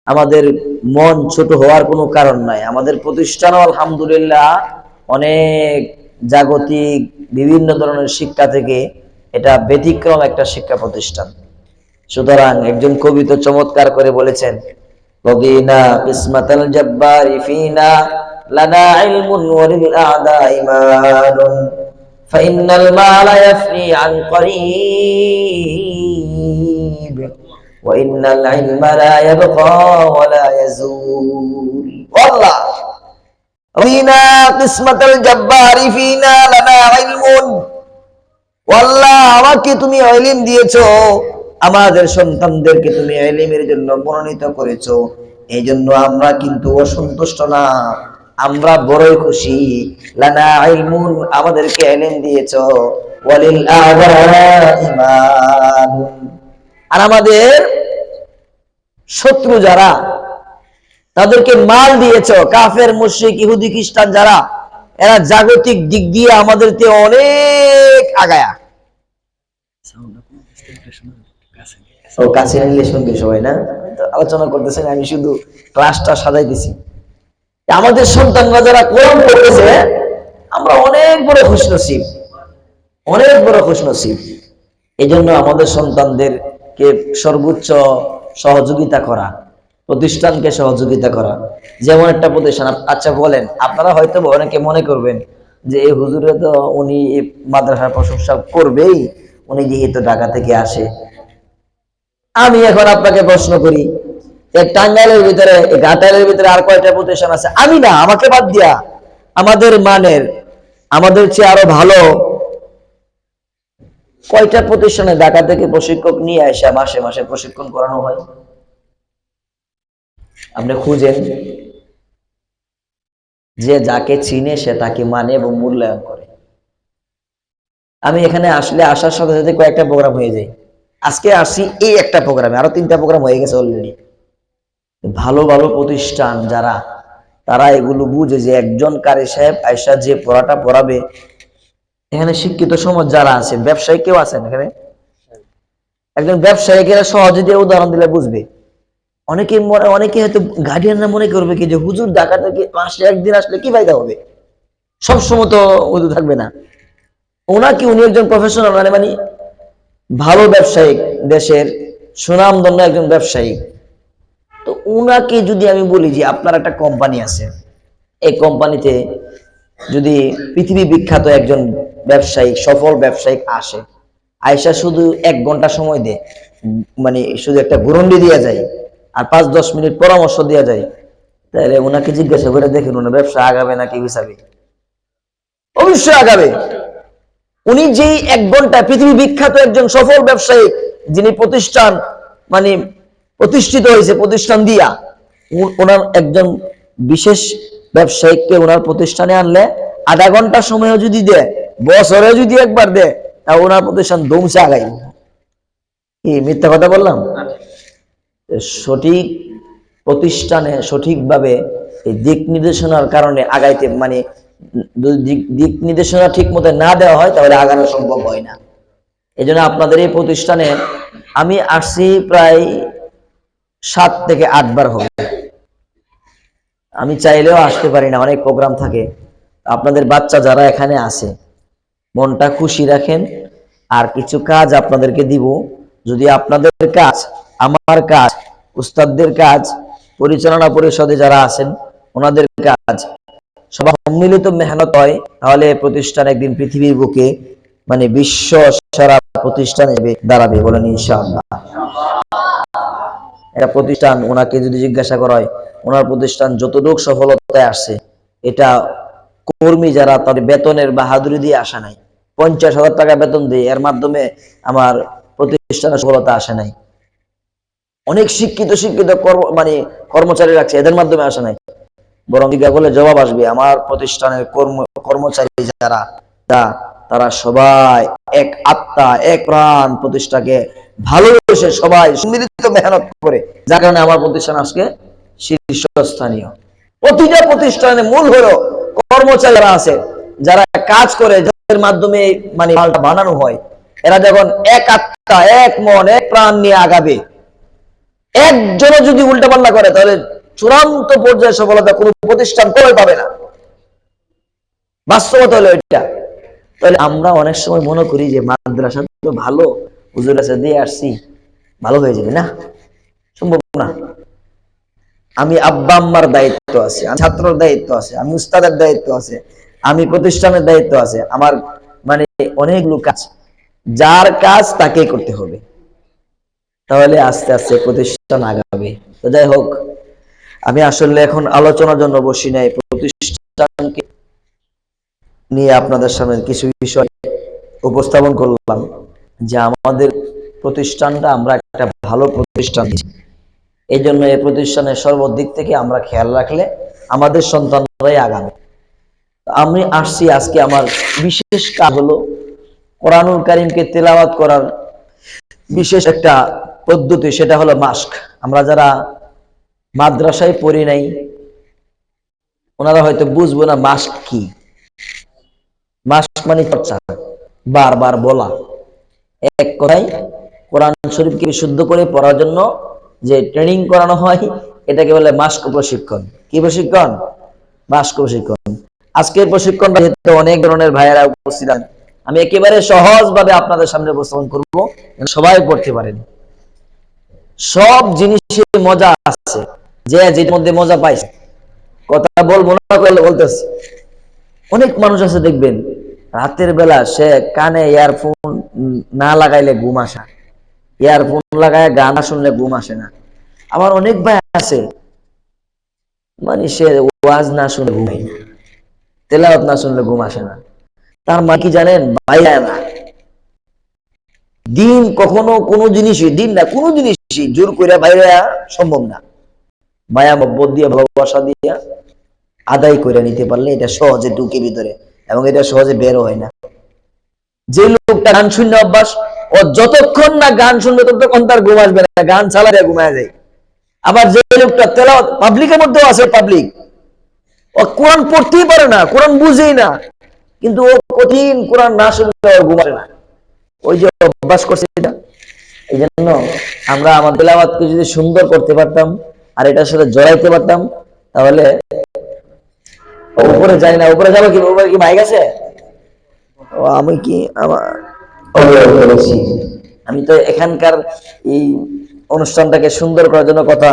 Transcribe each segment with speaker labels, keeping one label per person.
Speaker 1: আমাদের মন ছোট হওয়ার কোনো কারণ নাই। আমাদের প্রতিষ্ঠানও আলহামদুলিল্লাহ অনেক জাগতিক বিভিন্ন ধরনের শিক্ষা থেকে এটা ব্যতিক্রম একটা শিক্ষা প্রতিষ্ঠান। সুতরাং একজন কবি তো চমৎকার করে বলেছেন, রদিনা কিসমাতাল জাব্বারি ফিনা লানা ইলমুন ওয়া লিল আ'দা ইমানুন ফাইন্নাল মালা ইয়াফনি আন করিব ওয়া ইন্নাল ইলমা লা ইয়াবকা ওয়া লা ইয়াজুল। আল্লাহ, রদিনা কিসমাতাল জাব্বারি ফিনা লানা ইলমুন, আল্লাহ আমাকে তুমি ইলম দিয়েছো, আমাদের সন্তানদেরকে তুমি ইলমের জন্য মনোনীত করেছো, এই জন্য আমরা কিন্তু অসন্তুষ্ট না, আমরা বড়ই খুশি। লানা ইলমুন, আমাদেরকে ইলম দিয়েছো, ওয়ালিল আ'দাই ইমানুন, আর আমাদের শত্রু যারা তাদেরকে মাল দিয়েছো, কাফের মুশরিক ইহুদি খ্রিস্টান যারা, এরা জাগতিক দিক দিয়ে আমাদের চেয়ে অনেক আগায়া। ও কাছে নিলে শুনবে সবাই না, আলোচনা করতেছেন, আমি শুধু ক্লাসটা সাজাইতেছি। আমাদের সন্তানরা যারা কোরআন পড়তেছে, আমরা অনেক বড় খুশনসিব, অনেক বড় খুশনসিব। এই জন্য আমাদের সন্তানদেরকে সর্বোচ্চ সহযোগিতা করা, প্রতিষ্ঠানকে সহযোগিতা করা। যেমন একটা প্রতিষ্ঠান, আচ্ছা বলেন, আপনারা হয়তো অনেকে মনে করবেন যে এই হুজুরে তো উনি মাদ্রাসার প্রশংসা করবেই, উনি যেহেতু ঢাকা থেকে আসে। আমি এখন আপনাকে প্রশ্ন করি, এই টাঙ্গাইলের ভিতরে, এই ঘাটাইলের ভিতরে আর কয়টা প্রতিষ্ঠান আছে? আমি না, আমাকে বাদ দিয়া আমাদের মানের, আমাদের চেয়ে আরো ভালো কয়টা প্রতিষ্ঠানে ঢাকা থেকে প্রশিক্ষক নিয়ে আসে মাসে মাসে প্রশিক্ষণ করানো হয়? আপনি খুঁজেন, যে যাকে চিনে সে তাকে মানে এবং মূল্যায়ন করে। আমি এখানে আসলে আসার সাথে সাথে কয়েকটা প্রোগ্রাম হয়ে যায়। আজকে আসি এই একটা প্রোগ্রামে, আরো 3টা প্রোগ্রাম হয়ে গেছে অলরেডি। ভালো ভালো প্রতিষ্ঠান যারা, তারা এগুলো বুঝে যে একজন কারি সাহেব আয়সা যে পড়াটা পড়াবে, এখানে শিক্ষিত সমাজ যারা আছে, ব্যবসায়ী কেউ আছেন এখানে? একজন ব্যবসায়ীকে সহজে দিয়ে উদাহরণ দিলে বুঝবে। অনেকে হয়তো গার্ডিয়ানরা মনে করবে কি যে হুজুর ঢাকা থেকে মাসে একদিন আসলে কি ফায়দা হবে, সবসময় তো হুজুর থাকবে না। উনি একজন প্রফেশনাল, মানে ভালো ব্যবসায়ী, দেশের সুনামধন্য একজন ব্যবসায়ী। তো উনাকে যদি আমি বলি যে আপনার একটা কোম্পানি আছে, এই কোম্পানিতে যদি পৃথিবী বিখ্যাত একজন ব্যবসায়ী, সফল ব্যবসায়িক আসে, আয়সা শুধু 1 ঘন্টা সময় দেয়, মানে শুধু একটা গ্যারান্টি দেওয়া যায় আর 5-10 মিনিট পরামর্শ দেওয়া যায়, তাহলে ওনাকে জিজ্ঞাসা করে দেখেন ওনার ব্যবসা আগাবে নাকি হিসাবে? অবশ্যই আগাবে। উনি যেই 1 ঘন্টা পৃথিবী বিখ্যাত একজন সফল ব্যবসায়ী, যিনি প্রতিষ্ঠান মানে প্রতিষ্ঠিত হয়েছে প্রতিষ্ঠান দিয়া, ওনার একজন বিশেষ ব্যবসায়িককে ওনার প্রতিষ্ঠানে আনলে আধা ঘন্টা সময়ও যদি দেয়, বছরে যদি একবার দেয়, তা ওনার প্রতিষ্ঠান ধুমসে আগাই। কি মিথ্যা কথা বললাম? সঠিক প্রতিষ্ঠানে সঠিকভাবে এই দিক নির্দেশনার কারণে আগাইতে, মানে দিক নির্দেশনা ঠিক মতো না দেওয়া হয় তাহলে আগানো সম্ভব হয় না। এই জন্য আপনাদের এই প্রতিষ্ঠানে আমি আসছি প্রায় 7 থেকে 8 বার হবে। আমি চাইলেও আসতে পারি না, অনেক প্রোগ্রাম থাকে। আপনাদের বাচ্চা যারা এখানে আছে, মনটা খুশি রাখেন, আর কিছু কাজ আপনাদেরকে দিব। যদি আপনাদের কাজ, আমার কাজ, উস্তাদদের কাজ, পরিচালনা পরিষদে যারা আছেন ওনাদের কাজ সবার সম্মিলিত মেহনত হয়, তাহলে প্রতিষ্ঠান একদিন পৃথিবীর বুকে মানে বিশ্ব সেরা প্রতিষ্ঠান দাঁড়াবে, বলেন ইনশাআল্লাহ। একটা প্রতিষ্ঠান, ওনাকে যদি জিজ্ঞাসা করা হয় ওনার প্রতিষ্ঠান যতটুকু সফলতায় আসছে, এটা কর্মী যারা তাদের বেতনের বাহাদুরি দিয়ে আসা নাই। 50,000 টাকা বেতন দিয়ে এর মাধ্যমে আমার প্রতিষ্ঠানের সফলতা আসে নাই। অনেক শিক্ষিত মানে কর্মচারী রাখছে, এদের মাধ্যমে আসে নাই। বরং জিজ্ঞাসা করলে জবাব আসবে, আমার প্রতিষ্ঠানের কর্মচারী যারা, তারা সবাই এক আত্মা, এক প্রাণ প্রতিষ্ঠাকে ভালোবেসে সবাই সম্মিলিত মেহনত করে, যার কারণে আমার প্রতিষ্ঠান আজকে শীর্ষস্থানীয়। প্রতিটা প্রতিষ্ঠানের মূল হলো কর্মচারীরা আছে, যারা কাজ করে, যাদের মাধ্যমে মানে মালটা বানানো হয়। এরা যখন এক আত্মা, এক মন, এক প্রাণ নিয়ে আগাবে, একজনও যদি উল্টাপাল্টা করে তাহলে চূড়ান্ত পর্যায়ে সফলতা কোনো প্রতিষ্ঠান করে পাবে না। বাস্তবতা হলো এটা। তাহলে আমরা অনেক সময় মনে করি যে মাদ্রাসা তো ভালো, হুজুর কাছে দিয়ে আসছি ভালো হয়ে যাবে, না, সম্ভব না। আমি আব্বা আম্মার দায়িত্ব আছে, আমি ছাত্রের দায়িত্ব আছে, আমি উস্তাদের দায়িত্ব আছে, আমি প্রতিষ্ঠানের দায়িত্ব আছে, আমার মানে অনেক লোক আছে, যার কাজ তাকেই করতে হবে। তাহলে আস্তে আস্তে প্রতিষ্ঠান আগাবে। তো যাই হোক, আমি আসলে এখন আলোচনার জন্য বসি নাই, প্রতিষ্ঠানকে নিয়ে আপনাদের সামনে কিছু বিষয় উপস্থাপন করলাম যে আমাদের প্রতিষ্ঠানটা আমরা একটা ভালো প্রতিষ্ঠান দিচ্ছি। এই জন্য এই প্রতিষ্ঠানের সর্বদিক থেকে আমরা খেয়াল রাখলে আমাদের সন্তানরাই আগামী। আমি আসছি আজকে, আমার বিশেষ কাজ হলো কোরআনুল কারীমকে তেলাওয়াত করার বিশেষ একটা পদ্ধতি, সেটা হলো মাস্ক। আমরা যারা মাদ্রাসায় পড়ি নাই ওনারা হয়তো বুঝবো না মাস্ক কি। মাস্ক মানে চর্চা, বারবার বলা, এক কথায় কোরআন শরীফকে বিশুদ্ধ করে পড়ার জন্য যে ট্রেনিং করানো হয় এটাকে বলে মাস্ক প্রশিক্ষণ। কি প্রশিক্ষণ? মাস্ক প্রশিক্ষণ। আজকের প্রশিক্ষণটা যেহেতু অনেক ধরনের ভাইয়েরা উপস্থিত আছেন, আমি একেবারে সহজ ভাবে আপনাদের সামনে উপস্থাপন করবো, সবাই পড়তে পারেন। সব জিনিসে মজা আছে, যে যেটার মধ্যে মজা পাইছে কথা বলবো না বলতেছি। অনেক মানুষ আছে দেখবেন রাতের বেলা সে কানে ইয়ারফোন না লাগাইলে ঘুম আসে, ইয়ারফোন লাগায় গান শুনলে ঘুম আসে না। আবার অনেক ভাই আছে মানে সে ওয়াজ না শুনলে ঘুমাই না, তেলাওয়াত না শুনলে ঘুম আসে না। তার মা কি জানেন? বাইরে না, দিন কখনো কোনো জিনিসই, দিন না কোনো জিনিসই জোর করে বাইরে সম্ভব না। মায়া মহব্বত দিয়ে, ভালোবাসা দিয়ে আদায় করে নিতে পারলে এটা সহজে ঢুকে ভিতরে, এবং এটা সহজে বেরো হয় না। যে লোকটা গান শুনলে অভ্যাস, ও যতক্ষণ না গান শুনবে ততক্ষণ তার ঘুম আসবে না, গান চালালে ঘুমায় যায়। আবার যে লোকটা তেলাওয়াত, পাবলিকের মধ্যেও আছে পাবলিক, ও কোরআন পড়তেই পারে না, কোরআন বুঝেই না, কিন্তু ও কঠিন কোরআন না শুনলে ওর ঘুম আসে না, ওই যে অভ্যাস করছে এটা। এই জন্য আমরা আমাদের তেলাওয়াতকে যদি সুন্দর করতে পারতাম আর এটার সাথে জড়াইতে পারতাম, তাহলে উপরে যাই না, উপরে যাবো কি? উপরে কি মাইক আছে? আমি কি আমি তো এখানকার এই অনুষ্ঠানটাকে সুন্দর করার জন্য কথা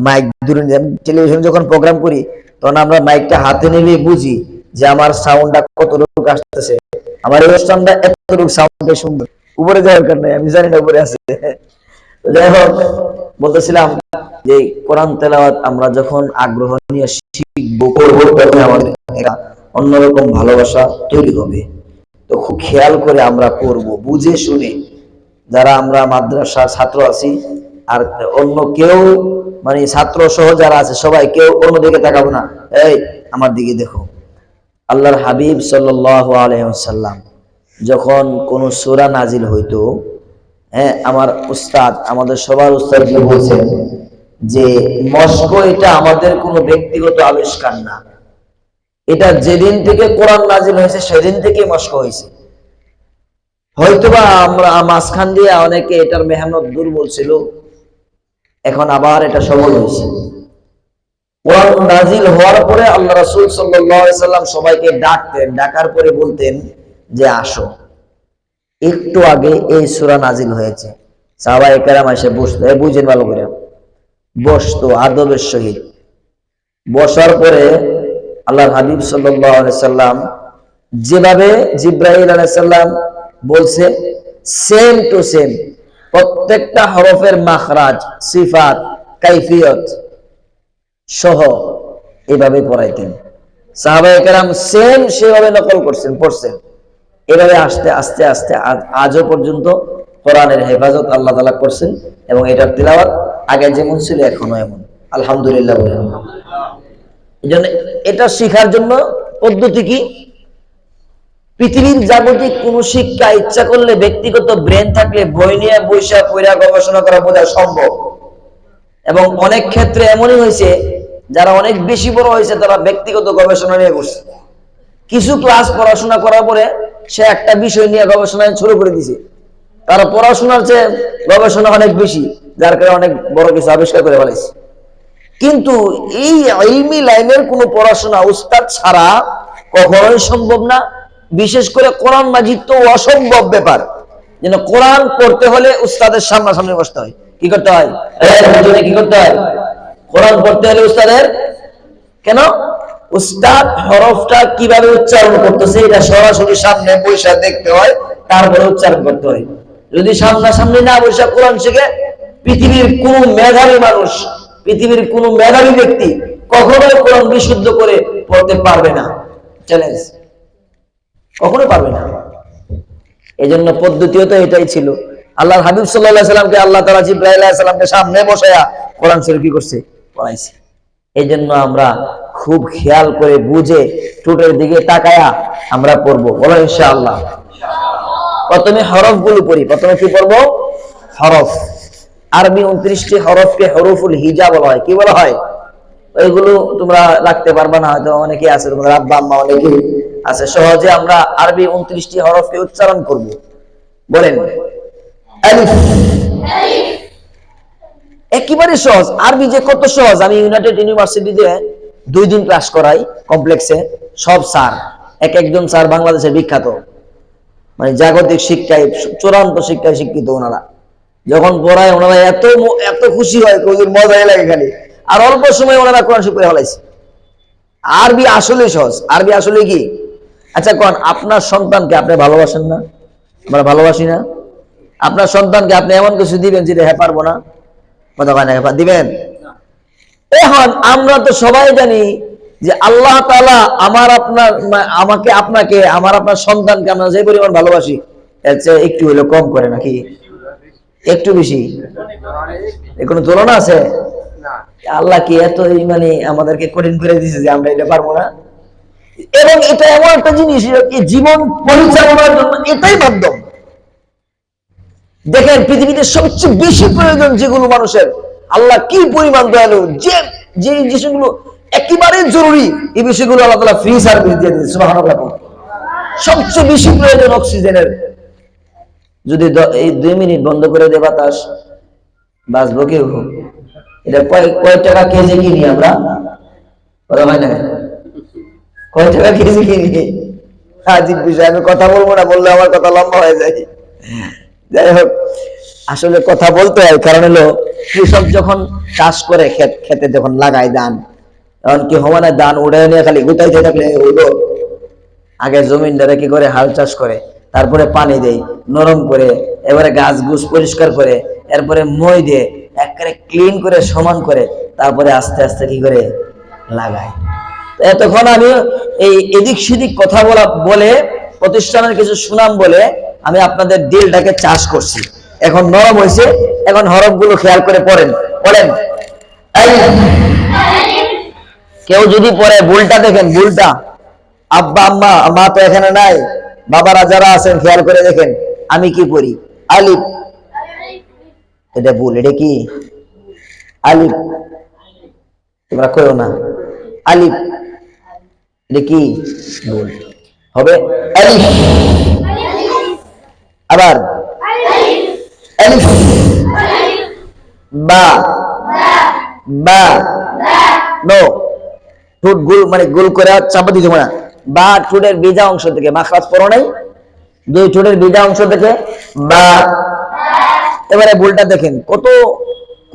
Speaker 1: মাইক দূরে নিয়ে, টেলিভিশনে যখন প্রোগ্রাম করি তখন আমরা মাইকটা হাতে নিয়ে বুঝি যে আমার সাউন্ডটা কতটুকু আসতেছে, আমার এই অনুষ্ঠানটা এতটুকু সাউন্ডটা সুন্দর। উপরে যাওয়ার কারণে আমি জানি না উপরে আছে। যাই হোক, বলতেছিলাম যে কোরআন তেলাওয়াত আমরা যখন আগ্রহ নিয়ে শিখবো করবো তখন আমাদের একটা অন্যরকম ভালোবাসা তৈরি হবে। তো খুব খেয়াল করে আমরা করব, বুঝে শুনে। যারা আমরা মাদ্রাসার ছাত্র আছি আর অন্য কেউ মানে ছাত্র সহ যারা আছে সবাই কেউ অন্যদিকে তাকাবো না, এই আমার দিকে দেখো। আল্লাহর হাবিব সাল্লাল্লাহু আলাইহি ওয়াসাল্লাম যখন কোন সূরা নাজিল হইতো, হ্যাঁ, আমার উস্তাদ, আমাদের সবার উস্তাদ কি বলছেন যে মস্ক এটা আমাদের কোনো ব্যক্তিগত আবিষ্কার না, এটা যেদিন থেকে কোরআন নাজিল হয়েছে সেদিন থেকে মস্ক হয়েছে। হয়তোবা আমরা মাঝখান দিয়ে অনেকে এটার মেহনত দুর্বল ছিল, এখন আবার এটা সবল হয়েছে। কোরআন নাজিল হওয়ার পরে আল্লাহ রাসূল সাল্লাল্লাহু আলাইহি সাল্লাম সবাইকে ডাকতেন, ডাকার পরে বলতেন যে আসো, একটু আগে এই সূরা নাজিল হয়েছে। সাহাবায়ে কেরাম এসে বসতো, বুঝেন ভালো করে, বসতো আদবের সহিত। বসার পরে আল্লাহর হাবিব সাল্লাল্লাহু আলাইহি সাল্লাম যেভাবে জিবরাইল আলাইহিস সালাম বলছে সেম টু সেম প্রত্যেকটা হরফের মাখরাজ, সিফাত, কাইফিয়ত সহ এভাবে পড়াইতেন। সাহাবায়ে কেরাম সেম সেভাবে নকল করছেন, পড়ছেন। এভাবে আস্তে আস্তে আস্তে আজও পর্যন্ত কোরআনের হেফাজত আল্লাহ তাআলা করছেন, এবং এটার তিলাওয়াত আগে যেমন ছিল এখনো এমন, আলহামদুলিল্লাহ। এজন্য এটা শেখার জন্য পদ্ধতি কি? পৃথিবীর জাগতিক কোন শিক্ষা ইচ্ছা করলে, ব্যক্তিগত ব্রেন থাকলে বই নিয়ে বইসা পড়া গবেষণা করা বোঝা সম্ভব। এবং অনেক ক্ষেত্রে এমনই হয়েছে যারা অনেক বেশি বড় হয়েছে তারা ব্যক্তিগত গবেষণা নিয়ে বসছে। কিছু ক্লাস পড়াশোনা করার পরে সে একটা বিষয় নিয়ে গবেষণা শুরু করে দিছে, তার পড়াশোনার চেয়ে গবেষণা অনেক বেশি। যার কারণে অনেক বড় কিছু আবিষ্কার করে ফেলেছি। কিন্তু এই ইলমি লাইনের কোনো পড়াশোনা উস্তাদ ছাড়া কখনোই সম্ভব না। বিশেষ করে কোরআন মাজিদ তো অসম্ভব ব্যাপার, যেন কোরআন পড়তে হলে উস্তাদের সামনাসামনি বসতে হয়। কি করতে হয়? কি করতে হয়? কোরআন পড়তে হলে উস্তাদের, কেন? উস্তাদ হরফটা কিভাবে উচ্চারণ করতেছে এটা সরাসরি সামনে বৈশা দেখতে হয়, তারপরে উচ্চারণ করতে হয়। যদি সামনাসামনি না বৈশা কোরআন শিখে, পৃথিবীর কোন মেধাবী মানুষ, পৃথিবীর কোন মেধাবী ব্যক্তি কখনোই কোরআন বিশুদ্ধ করে পড়তে পারবে না। চ্যালেঞ্জ, কখনো পারবে না। এই জন্য পদ্ধতিও তো এটাই ছিল। আল্লাহর হাবিব সাল্লাল্লাহু আলাইহি সাল্লামকে আল্লাহ তাআলা জিবরাইল আলাইহিস সালামকে সামনে বসায়া কোরআন শরীফ কি করছে? পড়াইছে। এই জন্য আমরা খুব খেয়াল করে বুঝে ঠোঁটের দিকে তাকায়া আমরা পড়বো, বলো ইনশাআল্লাহ। প্রথমে হরফ গুলো পড়ি। প্রথমে কি পড়বো? হরফ। আরবি 29টি হরফকে হরফুল হিজা বলা হয়। কি বলা হয়? ওইগুলো তোমরা রাখতে পারবা না, হয়তো অনেকে আছে, তোমাদের আব্বা আম্মা অনেকে আছে, সহজে আমরা আরবি 29টি হরফকে উচ্চারণ করব। বলেন আলিফ। একেবারে সহজ। আরবি যে কত সহজ, আমি ইউনাইটেড ইউনিভার্সিটিতে 2 দিন ক্লাস করাই কমপ্লেক্সে। সব স্যার, একজন স্যার বাংলাদেশের বিখ্যাত, মানে জাগতিক শিক্ষায়, চূড়ান্ত শিক্ষায় শিক্ষিত। ওনারা যখন পড়ায় ওনারা এত এত খুশি হয়, মজাই লাগে খালি। আর অল্প সময় ওনারা কোরআন শিখে ফেলাইছে। আরবি আসলে সহজ। আরবি আসলে কি? আচ্ছা কোন, আপনার সন্তানকে আপনি ভালোবাসেন না? আমরা ভালোবাসি না? আপনার সন্তানকে আপনি এমন কিছু দিবেন যেটা হ্যাঁ পারবো না, কথা হয় না, দিবেন? এখন আমরা তো সবাই জানি যে আল্লাহ তাআলা আমাকে আপনাকে, আমার আপনার সন্তানকে আমরা যে পরিমাণ ভালোবাসি, এর চেয়ে একটু হইলো কম করে নাকি? একটু বেশি? এর কোনো তুলনা আছে? আল্লাহ কি এত মানে আমাদেরকে কঠিন করে দিয়েছে যে আমরা এটা পারবো না? এবং এটা এমন একটা জিনিস, জীবন পরিচালনার জন্য এটাই মাধ্যম। দেখেন পৃথিবীতে সবচেয়ে বেশি প্রয়োজন যেগুলো মানুষের, আল্লাহ কি পরিমাণ দয়ালু, যে বিষয়গুলো একেবারে জরুরি, এই বিষয়গুলো আল্লাহ তাআলা ফ্রি সার্ভিস দিয়ে দিয়েছে। সুবহানাল্লাহ। সবচেয়ে বেশি প্রয়োজন অক্সিজেনের, যদি এই 2 মিনিট বন্ধ করে দে বাতাস, বাঁচবো কেউ? এটা কয় টাকা কেজি কিনি আমরা? বলা হয় না, কয় টাকা কেজি কিনি? আজিব বিষয়। আমি কথা বলবো না, বললে আমার কথা লম্বা হয়ে যায়। যাই হোক, আসলে কথা বলতে হয়, কারণ হলো কৃষক যখন চাষ করে, খেতে যখন লাগায় ধান, তখন কি হওয়া না, ধান উড়ে নিয়ে খালি গুটাইতে থাকলে হইলো? আগে জমিনদারে কি করে? হাল চাষ করে, তারপরে পানি দেয়, নরম করে, এবারে গাছ গুছ পরিষ্কার করে, এরপরে মই দিয়ে একেবারে ক্লিন করে সমান করে, তারপরে আস্তে আস্তে কি করে? লাগায়। এতক্ষণ আমি এই এদিক সেদিক কথা বলে প্রতিষ্ঠানের কিছু সুনাম বলে আমি আপনাদের দিলটাকে চাষ করছি। এখন নরম হয়েছে, এখন হরফগুলো খেয়াল করে পড়েন। বলেন কেউ যদি পড়ে, ভুলটা দেখেন, ভুলটা। আব্বা আম্মা, মা তো এখানে নাই, বাবারা যারা আছেন খেয়াল করে দেখেন আমি কি পড়ি। আলিফ, এটা ভুল। এটা কি? আলিফ, তোমরা কইও না। আলিফ, এটা কি? ভুল হবে। আলিফ, আবার আলিফ, বা, বা, নো, ঠোঁট গোল, মানে গোল করে চাপা দিতে না। বা ঠোঁটের বিজা অংশ থেকে, মাখরাজ পড়ো নাই? 2 ঠোঁটের বিজা অংশ থেকে বা। এবারে ভুলটা দেখেন, কত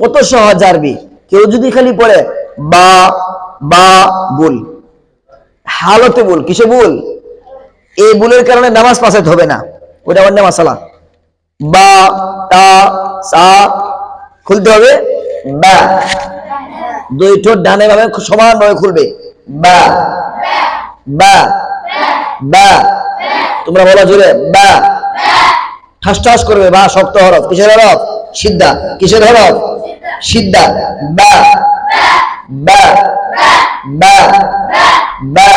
Speaker 1: কত সহজ আরবি। কেউ যদি খালি পড়ে বা, বা, ভুল, হালতে ভুল। কিসে ভুল? এই ভুলের কারণে নামাজ পাসাইতে হবে না, ওটা অন্য মাসালা। বা, তা, সা খুলতে হবে। বা, 2 ঠোঁট ডানে ভাবে সমানভাবে খুলবে। বা, বা, বা, তোমরা বলা জোরে বা। ঠাস ঠাস করবে। বা শক্ত হরফ। কিসের হরফ? সিদ্ধা। কিসের হরফ? সিদ্ধা। বা, বা, বা, বা,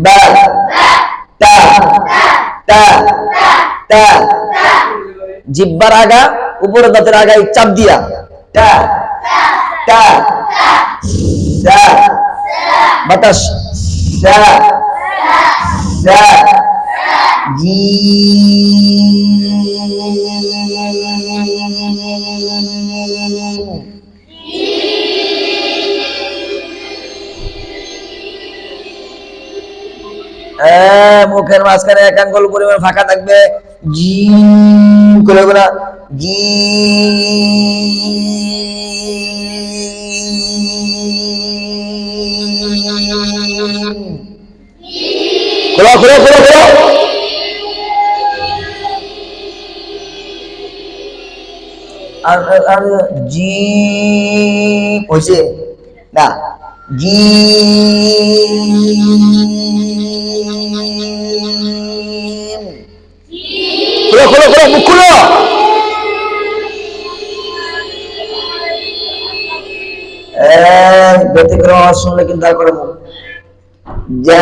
Speaker 1: বা, তা, তা, তা। জিহ্বার আগা উপরে দাঁতের আগায় চাপ দিয়া তা, তা, সা, বাতাস সা, সা, জি। মুখের মাঝখানে এক আঙ্গুল পরিমাণ ফাঁকা থাকবে, জি করে বলা, জি খোলো খোলো খোলো খোলো। আর আর জি হয়েছে না, জি খোলো খোলো খোলো, মুখ খুলো। ব্যতিক্রম আওয়াজ শুনলে কিন্তু আর করে মুখ যা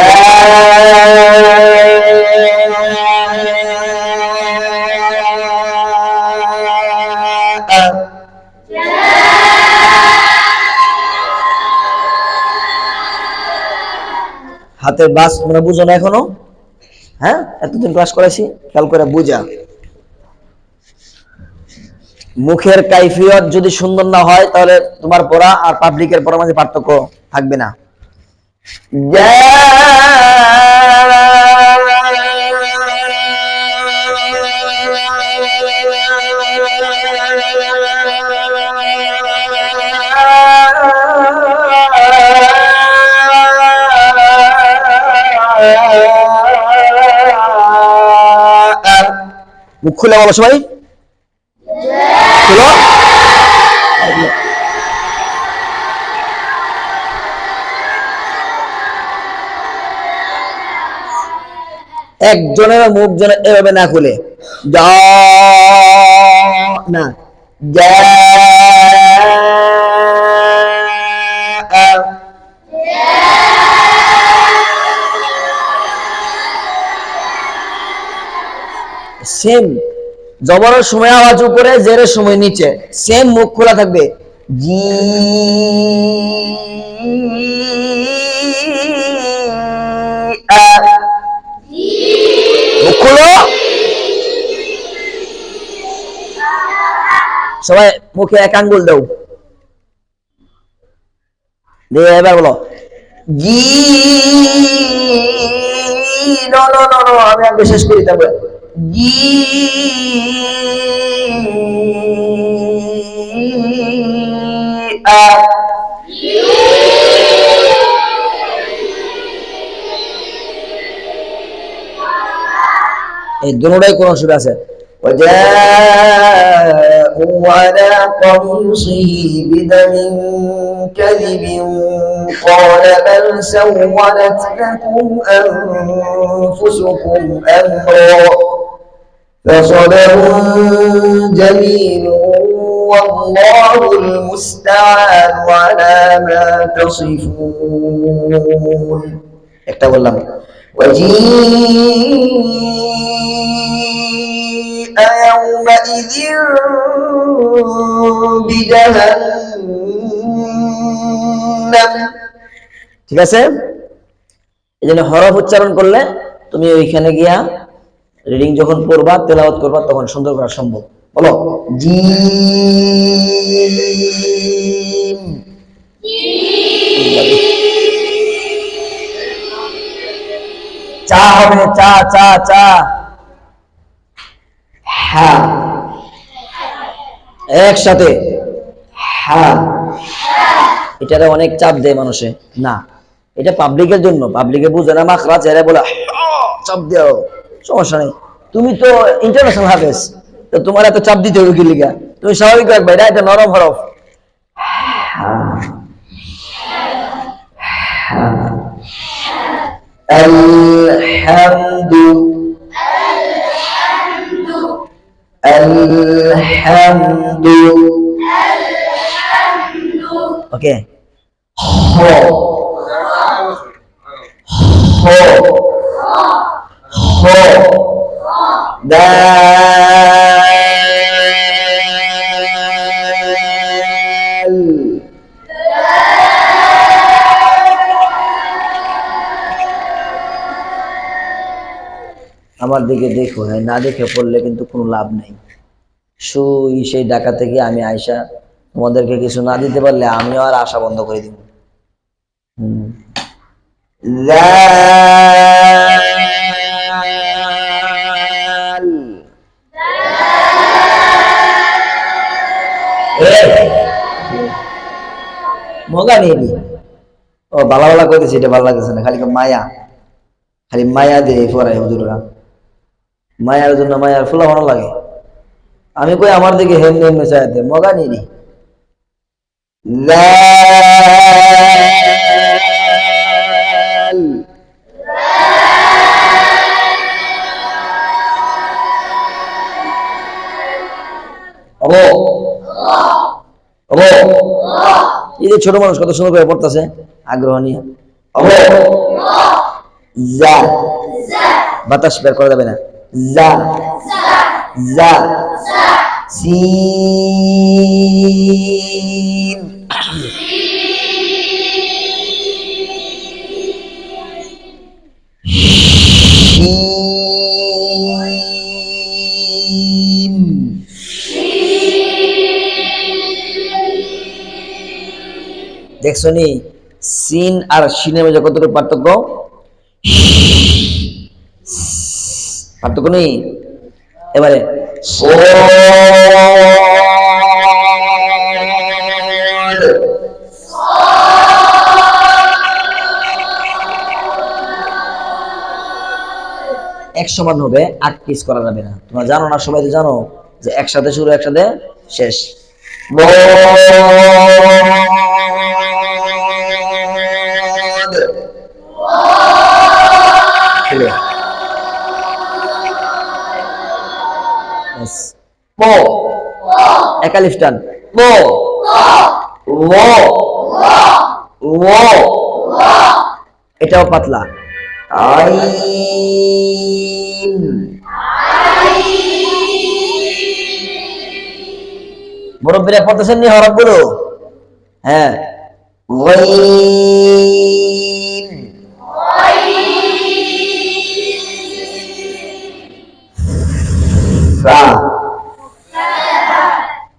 Speaker 1: হাতের বাস তোমরা বুঝো না এখনো? হ্যাঁ, এতদিন ক্লাস করেছি, খেয়াল করে বুঝা। মুখের কাইফিয়ত যদি সুন্দর না হয় তাহলে তোমার পড়া আর পাবলিকের পড়ার মাঝে পার্থক্য থাকবে না। মুখ খুলে বলো সবাই, খুলো। একজনের মুখ যেন এভাবে না খুলে যা না, যা সেম জবরের সময় আওয়াজ উপরে, জেরের সময় নিচে, সেম মুখ খোলা থাকবে, জি মুখ খুলো সবাই, মুখে এক আঙ্গুল দাও দিয়ে এবার বলো জি নো নো নো নো, আমি আগে শেষ করি তারপরে জি এই দুটোটাই কোন অসুবিধা আছে। وجاءوا على قميصه بدم كذب قال بل سولت لكم أنفسكم أمرا فصبر جميل والله المستعان على ما تصفون। একটা বললাম وجيء يومئذ بجهنم। ঠিক আছে, এই জন্য হরফ উচ্চারণ করলে তুমি ওইখানে গিয়া রিডিং যখন পড়বা, তেলাওয়াত করবা, তখন সুন্দর করা সম্ভব। বলো জিম, চা হবে, চা চা চা, হ্যাঁ একসাথে হ্যাঁ। এটারে অনেক চাপ দেয় মানুষে, না এটা পাবলিকের জন্য, পাবলিকে বুঝে না মাখরাজ, এরা বলে চাপ দাও, সমস্যা নেই, তুমি তো ইন্টারন্যাশনাল হাফেজ, তো তোমার এত চাপ দিতে হবে কি লিগা? তুমি স্বাভাবিক রাখবে, এটা নরম হরফ। আলহামদু আলহামদু, ওকে। হ হ হ দাল, আমার দিকে দেখো, হ্যাঁ না দেখে পড়লে কিন্তু কোনো লাভ নেই। সেই ঢাকা থেকে আমি আয়সা তোমাদেরকে কিছু না দিতে পারলে আমিও আর আশা বন্ধ করে দিব। মগা নিয়ে নি ও ভালো ভালো কইতেছি, এটা ভালো লাগতেছে না, খালি খালি মায়া দিয়ে পড়ায় হুজুররা, মায়ার জন্য মায়ার ফুলা ভালো লাগে। আমি কই আমার দিকে হেমনে হেমনে চাইতে মগা নিয়ে নি এই যে ছোট মানুষ কত সুন্দর করে পড়তেছে আগ্রহ নিয়ে। বাতাস বের করা যাবে না। যা যা সিন দেখছো নি সিন আর সিনের মধ্যে কতটুকু পার্থক্য? পার্থক্য নেই। এবারে এক সমান হবে, 8 পিস করা যাবে না। তোমরা জানো না, সবাই তো জানো যে একসাথে শুরু একসাথে শেষ। একালিফ টান এটাও পাতলা। মুরব্বীরা পড়তেছেন নি হরফগুলো? হ্যাঁ,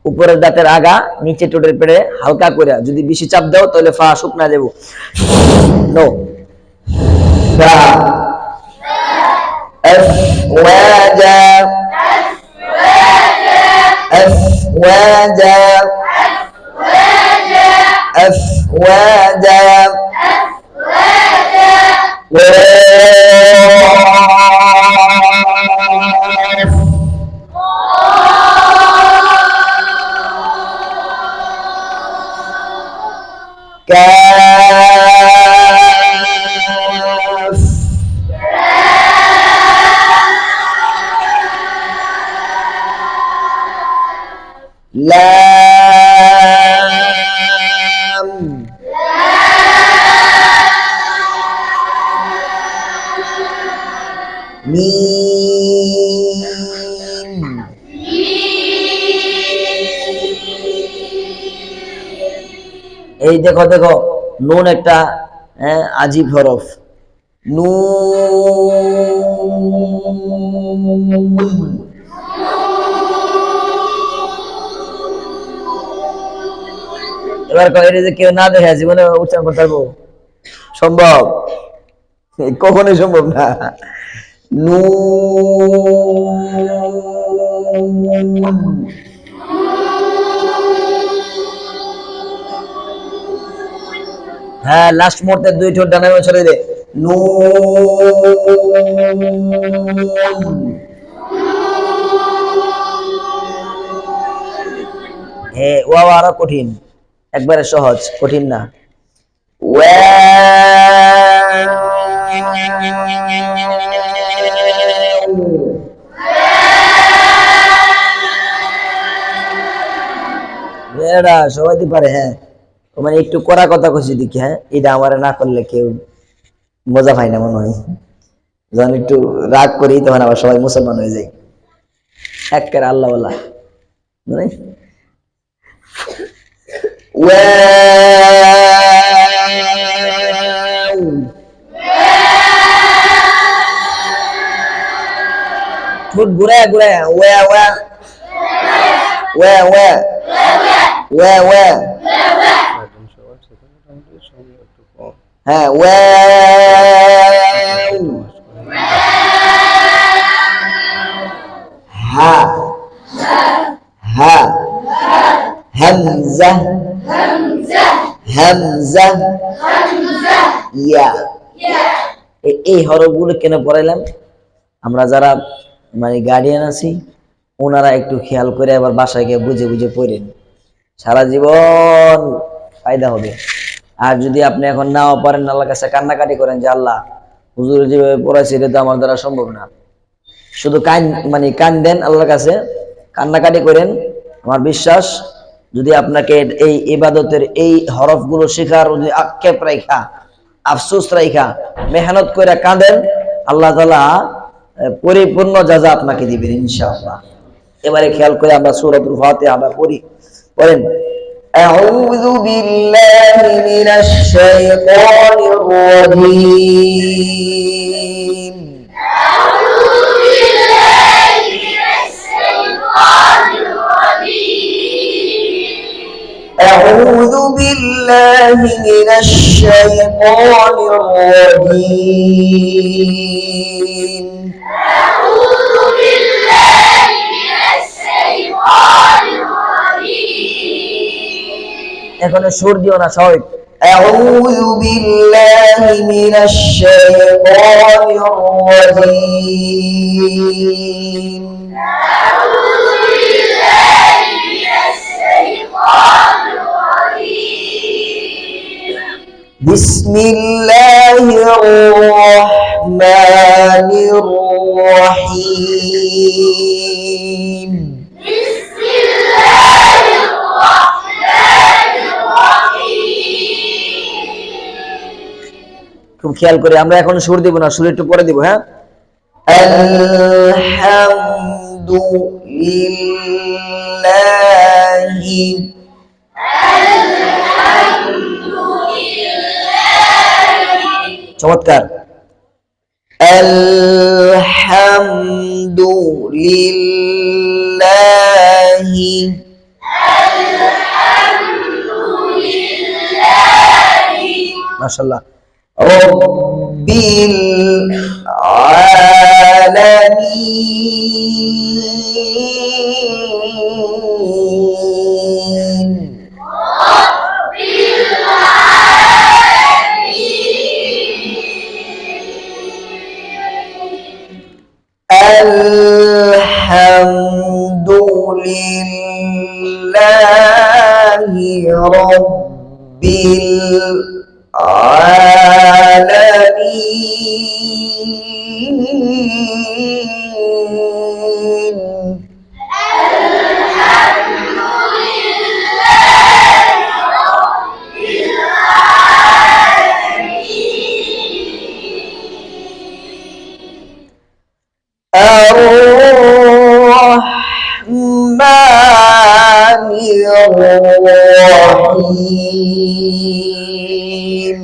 Speaker 1: উপরের দাঁতের আগা নিচে ঠোঁটের পেড়ে হালকা করে, যদি বেশি চাপ দাও তাহলে ফা শুকনা দেব। নো এই দেখো দেখো নুন একটা আজীব হরফ। নুন এবার এটা যে কেউ না দেখে জীবনে উচ্চারণ করতে পারবো? সম্ভব? কখনোই সম্ভব না। হ্যাঁ, লাস্ট মুহূর্তে 2 ঠোঁট ডানে বামে ছড়িয়ে দে। হ্যাঁ, ওয়াও আরো কঠিন, একবারে সহজ, কঠিন না। এটা সবাই পারে। হ্যাঁ, মানে একটু কড়া কথা কইছি দেখি। হ্যাঁ, এটা আমার না করলে কেউ মজা পায় না মনে হয়। যখন একটু রাগ করি তখন আবার সবাই মুসলমান হয়ে যায়। একের আল্লাহ আল্লাহ মানে ঠোঁট ঘুরায় ঘুরায় ওয়া ওয়া ওয়া ওয়া ওয়া ওয়া হ্যাঁ ওয়া হা হা হামজা হামজা ইয়া এই হরফগুলো কেন পড়াইলাম? আমরা যারা মানে গার্ডিয়ান আছি ওনারা একটু খেয়াল করে আবার বাসায় গিয়ে বুঝে বুঝে পড়েন, সারা জীবন ফায়দা হবে। আর যদি আপনি এখন নাও পারেন, আল্লাহর কাছে কান্নাকাটি করেন যে আল্লাহ হুজুর যেভাবে পড়াইছে এটা তো আমার দ্বারা সম্ভব না, শুধু কান দেন আল্লাহর কাছে, কান্নাকাটি করেন। আমার বিশ্বাস যদি আপনাকে এই ইবাদতের এই হরফগুলো শেখার যদি আক্ষেপ রাখা, আফসোস রাখা, মেহনত করে কাঁদেন, আল্লাহ তাআলা পরিপূর্ণ জাযা আপনাকে দিবেন ইনশাআল্লাহ। এবারে খেয়াল করে আমরা সূরাতুল ফাতিহা আমরা পড়ি। পড়েন আউযু বিল্লাহি মিনাশ শাইতানির রাজীম أعوذ بالله من الشيطان الرجيم أعوذ بالله من الشيطان الرجيم এখানে সুর দিও না সবাই। أعوذ بالله من الشيطان الرجيم أعوذ بالله من الشيطان بسم الله الرحمن الرحيم بسم الله الرحمن الرحيم খুব খেয়াল করে আমরা এখন সুর দিব না, সুর একটু পরে দিব। হ্যাঁ আলহামদুলিল্লাহি চমৎকার আলহামদুলিল্লাহি মাশাআল্লাহ রাব্বিল আলামিন আলহামদুলিল্লাহি রাব্বিল আলামিন الرحمن الرحيم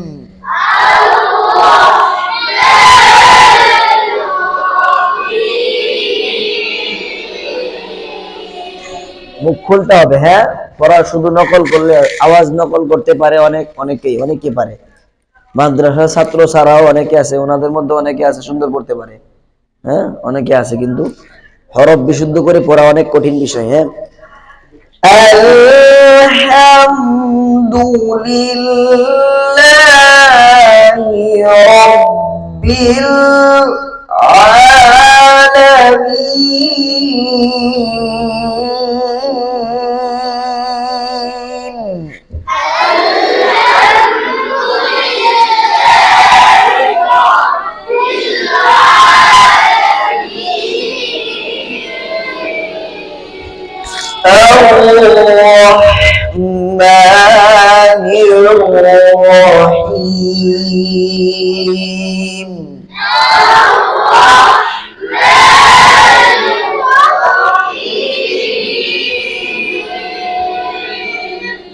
Speaker 1: মুখ খুলতে হবে। হ্যাঁ পড়া শুধু নকল করলে, আওয়াজ নকল করতে পারে অনেকেই পারে। মাদ্রাসার ছাত্র ছাড়াও অনেকে আছে, ওনাদের মধ্যে অনেকে আছে সুন্দর পড়তে পারে। হ্যাঁ অনেকে আছে, কিন্তু হরফ বিশুদ্ধ করে পড়া অনেক কঠিন বিষয়। হ্যাঁ আলহামদুলিল্লাহি রাব্বিল আলামিন الرحمن الرحيم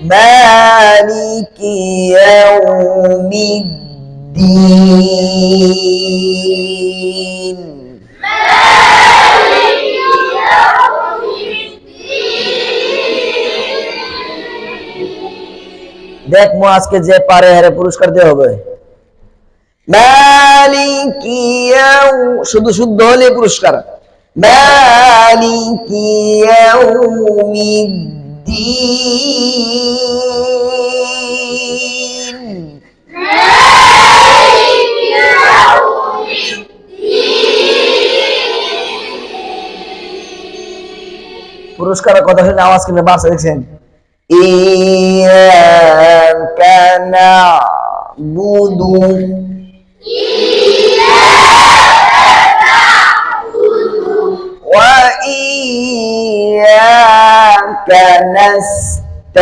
Speaker 1: مالك يوم الدين দেখবো আজকে যে পারে হারে পুরস্কার দেওয়া হবে। মালিকি শুধু শুদ্ধ হলে পুরস্কার। মালিকি ইয়াউমিদ্দিন। পুরস্কারের কথা শুনে আওয়াজ কিনে বাড়ছে দেখছেন। ইয়াকা না'বুদু ওয়া ইয়াকা নাস্তাঈন।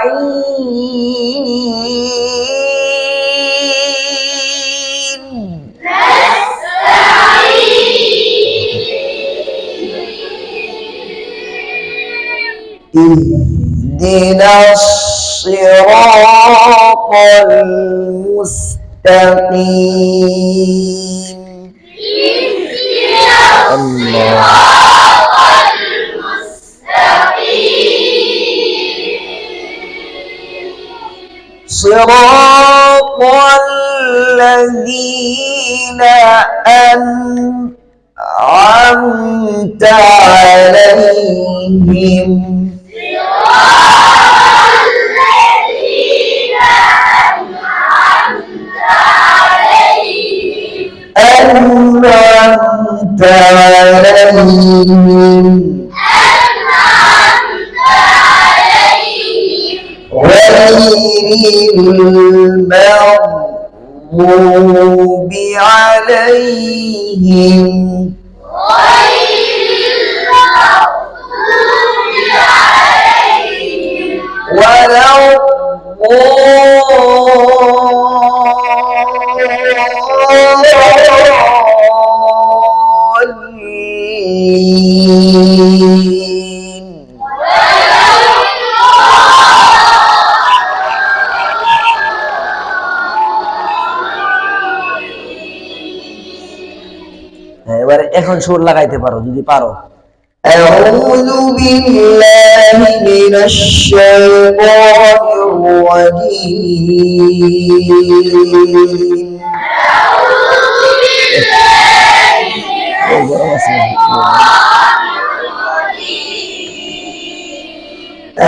Speaker 1: نستعين. اهدنا الصراط المستقيم. الله. صراط الذين أنعمت عليهم أنعمت عليهم غير المغضوب عليهم ولا الضالين. এবারে এখন সুর লাগাইতে পারো যদি পারো। আউযু বিল্লাহি মিনাশ শাইতানির রাজীম।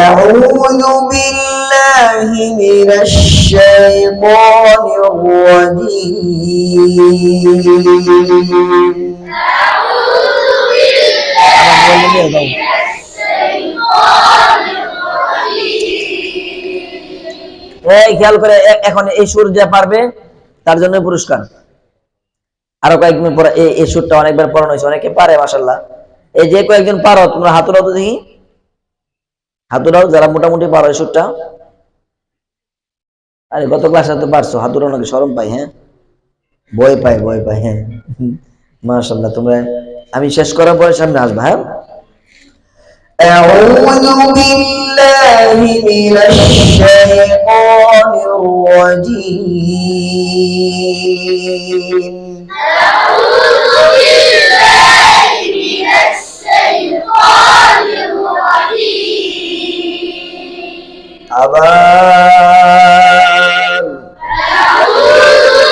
Speaker 1: আউযু বিল্লাহি মিনাশ শাইতানির রাজীম। খেয়াল করে এখন এই সুর যে পারবে তার জন্য পুরস্কার। আরো কয়েকদিন পরে এই সুরটা অনেকবার পড়ানো হয়েছে, অনেকে পারে মাশাআল্লাহ। এই যে কয়েকজন পারো তোমরা হাত উঠাও তো দেখি, হাত উঠাও যারা মোটামুটি পারো এই সুরটা। আরে গত ক্লাসে তো পারছো, হাত উঠাও নাকি শরম পাই। হ্যাঁ ভয় পাই। হ্যাঁ মাশাআল্লাহ তোমরা আমি শেষ করার পরে সামনে আসবা। হ্যাঁ أعوذ بالله من الشيطان الرجيم. أعوذ بالله من الشيطان الرجيم. أبان. أعوذ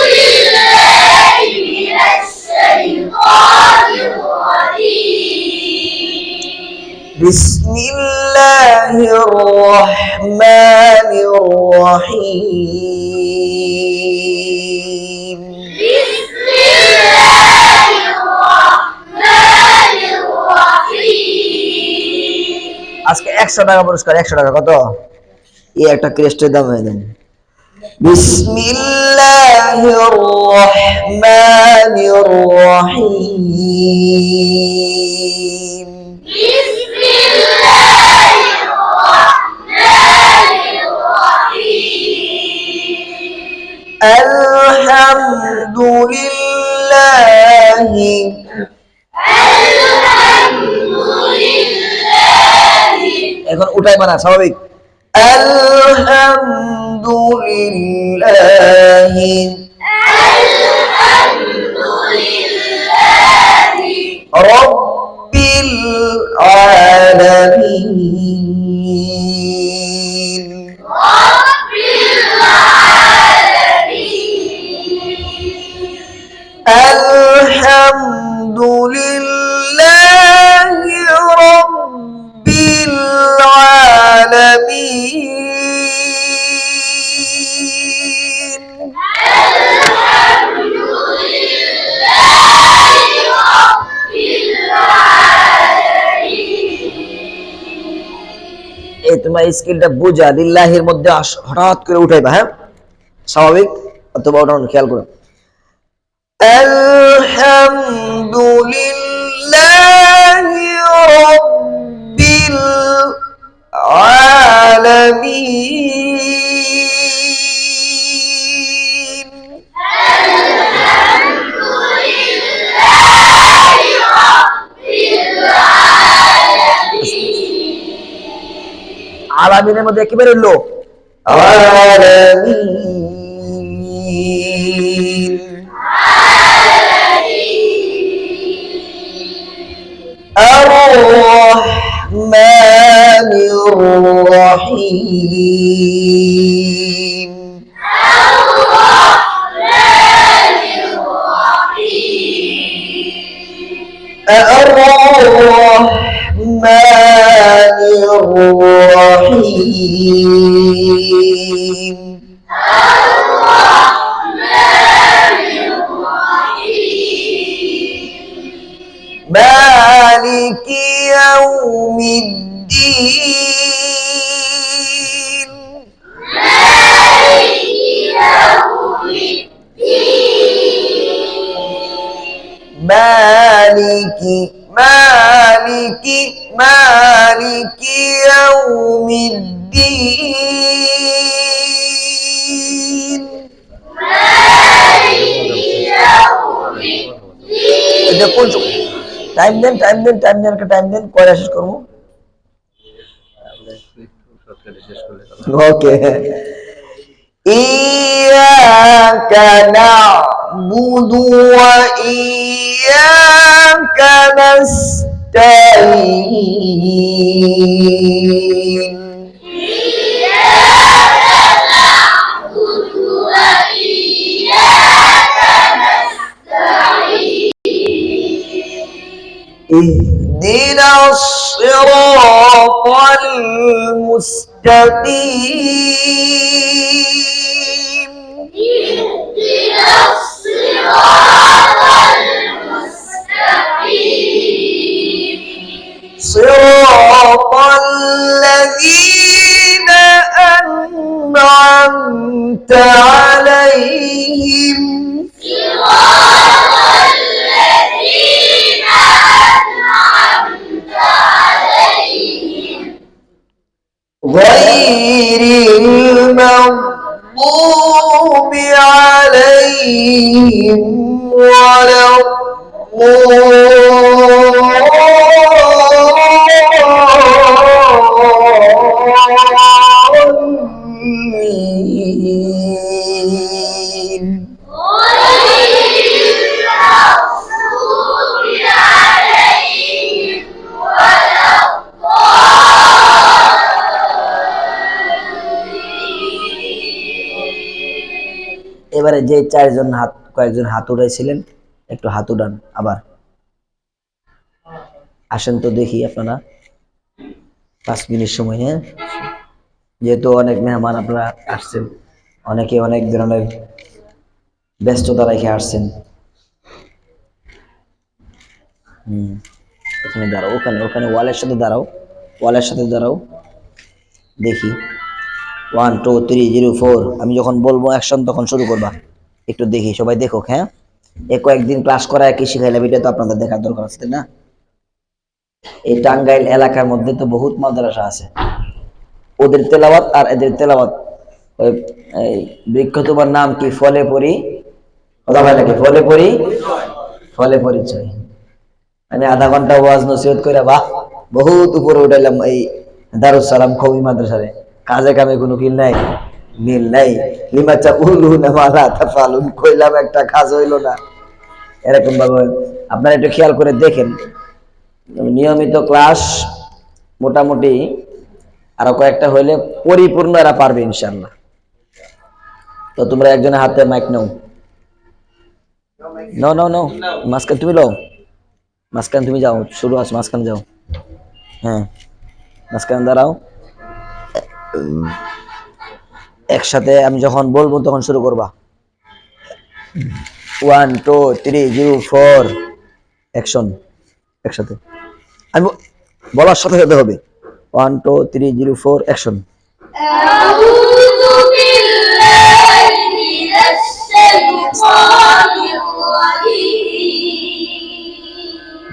Speaker 1: بالله من الشيطان الرجيم. بسم الله الرحمن الرحيم. بسم الله الرحمن الرحيم. আজকে 100 টাকা পুরস্কার। 100 টাকা কত? এই একটা ক্রেস্টের দাম হয়ে যাবে। বিসমিল্লাহির রহমানির রহিম। আলহামদুলিল্লাহি এখন উঠাই মানা স্বাভাবিক। আলহামদুলিল্লাহি رب العالمين الحمد لله رب العالمين এই তোমার স্কিলটা বুঝা লিল্লাহির মধ্যে হঠাৎ করে উঠাইবা, হ্যাঁ স্বাভাবিক, অথবা ওটা খেয়াল করো। আলহামদুলিল্লাহি রাব্বিল আলামিন আলামিনের মধ্যে একেবারে লো আলামিন আর-রহমানির রহিম الرحمن الرحيم مالك يوم الدين مالك يوم الدين এটা কোন টাইম দেন কয়টা শেষ করবো? ওকে ইয়াকা না'বুদু ওয়া ইয়াকা নাস্তাঈন اهدنا الصراط المستقيم صراط الذين أنعمت عليهم غير المغضوب عليهم ولا الضالين এবারে যে চারজন কয়েকজন হাত উঠাইছিলেন একটু হাত উঠান, আবার আসেন তো দেখি আপনারা 5 মিনিট সময়, হ্যাঁ যেহেতু অনেক মেহমান আপনারা আসছেন, অনেকে অনেক ধরনের ব্যস্ততা রেখে আসছেন। ওখানে দাঁড়াও, ওখানে ওয়ালের সাথে দাঁড়াও, দেখি 1 2 3 0 4 আমি যখন বলবো অ্যাকশন তখন শুরু করবা, একটু দেখি সবাই দেখো, হ্যাঁ কয়েকদিন ক্লাস করা একই শিখাইলাম, এটা তো আপনাদের দেখার দরকার আছে না। এই টাঙ্গাইল এলাকার মধ্যে তো বহুত মাদ্রাসা আছে, ওদের তেলাওয়াত আর এদের তেলাওয়াত, ওই বৃক্ষ তোমার নাম কি, ফলে পড়ি, কথা হয় নাকি, ফলে পরিচয়। আমি আধা ঘন্টা ওয়াজ নসিহত করে বাহ বহুত উপরে উঠাইলাম এই দারুস সালাম কওমি মাদ্রাসারে, কাজে কামে কোনো কিল নাই, মিল নাই। লিমা তাকুলুনা মা লা তাফআলুন, কইলাম একটা কাজ হইল না। এরকম ভাবে আপনারা একটু খেয়াল করে দেখেন, নিয়মিত ক্লাস মোটামুটি আরো কয়েকটা হইলে পরিপূর্ণ এরা পারবে ইনশাআল্লাহ। তো তোমরা একজনের হাতে মাইক নাও, নাও নাও নাও, মাঝখান তুমি লও, মাঝখান তুমি যাও, শুরু আছে মাঝখান যাও, হ্যাঁ মাঝখানে দাঁড়াও। একসাথে আমি যখন বলবো তখন শুরু করবা। 1 2 3 0 4 অ্যাকশন। একসাথে আমি বলার সাথে সাথে হবে। 1 2 3 0 4 অ্যাকশন।
Speaker 2: আউযু বিল্লাহি মিনাশ শাইতানির রাজীম।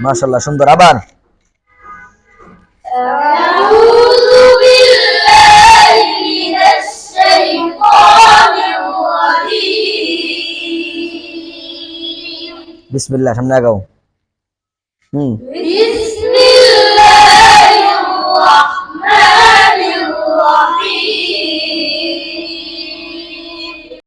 Speaker 1: মাশাআল্লাহ, সুন্দর। আবার
Speaker 2: আউযু বিল্লাহি মিনাশ শাইতানির রাজীম।
Speaker 1: বিসমিল্লাহ, সামনে আগাও।
Speaker 2: বিসমিল্লাহির